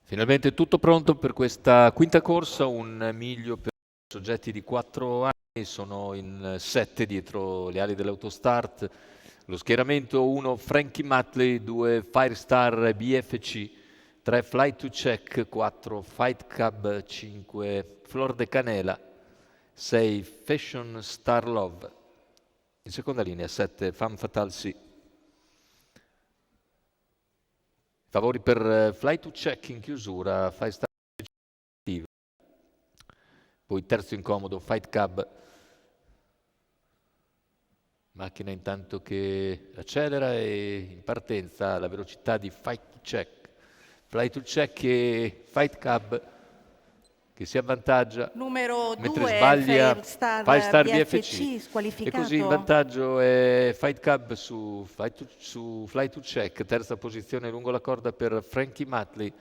Finalmente tutto pronto per questa quinta corsa, un miglio per soggetti di 4 anni, sono in 7 dietro le ali dell'autostart. Lo schieramento: 1 Frankie Matley, 2 Firestar BFC, 3 Fly to Check, 4 Fight Club, 5 Flor de Canela, 6 Fashion Star Love. In seconda linea 7 Femme Fatale Sì. Favori per Fly to Check in chiusura, Fight Star, poi terzo incomodo Fight Club. Macchina intanto che accelera e in partenza la velocità di Fight to Check. Fly to Check e Fight Club che si avvantaggia, Numero mentre 2 sbaglia Five Star BFC. BFC E così in squalificato. vantaggio è Fight Club su Fly to Check, terza posizione lungo la corda per Frankie Matley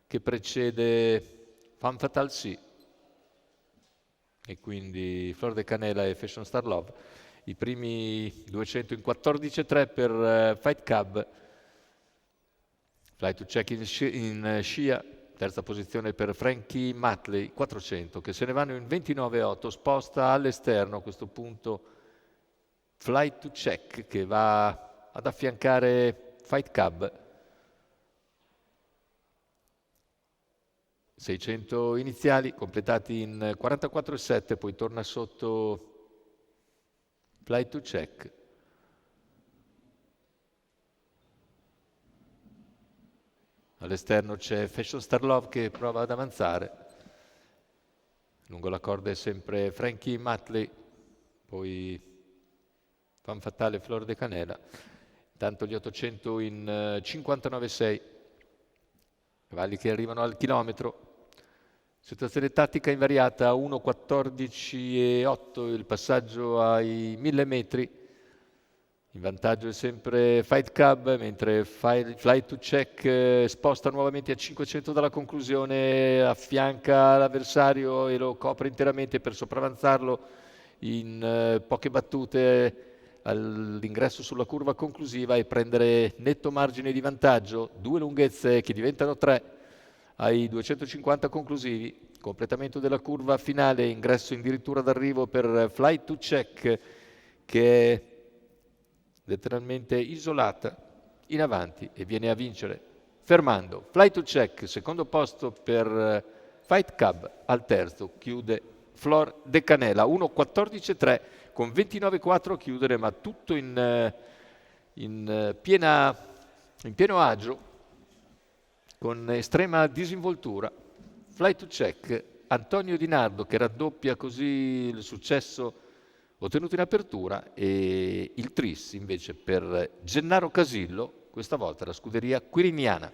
che precede Femme Fatale Sì e quindi Flor de Canela e Fashion Star Love. I primi 200 in 14,3 per Fight Club. Fly to Check in scia, terza posizione per Frankie Matley, 400 che se ne vanno in 29,8, sposta all'esterno a questo punto Fly to Check che va ad affiancare Fight Club. 600 iniziali completati in 44,7, poi torna sotto Fly to Check. All'esterno c'è Fashion Star Love che prova ad avanzare. Lungo la corda è sempre Frankie Matley, poi Femme Fatale Flor de Canela. Intanto gli 800 in 59,6. Cavalli che arrivano al chilometro. Situazione tattica invariata, 1,14,8 il passaggio ai 1000 metri. In vantaggio è sempre Fight Club, mentre Fly to Check sposta nuovamente a 500 dalla conclusione, affianca l'avversario e lo copre interamente per sopravanzarlo in poche battute all'ingresso sulla curva conclusiva e prendere netto margine di vantaggio, 2 lunghezze che diventano 3 ai 250 conclusivi. Completamento della curva finale, ingresso addirittura d'arrivo per Fly to Check che è letteralmente isolata in avanti e viene a vincere fermando Fly to Check, secondo posto per Fight Club, al terzo chiude Flor de Canela, 1,14,3 con 29,4 a chiudere, ma tutto in pieno agio, con estrema disinvoltura. Fly to Check, Antonio Di Nardo che raddoppia così il successo ottenuto in apertura, e il tris invece per Gennaro Casillo, questa volta la scuderia quiriniana.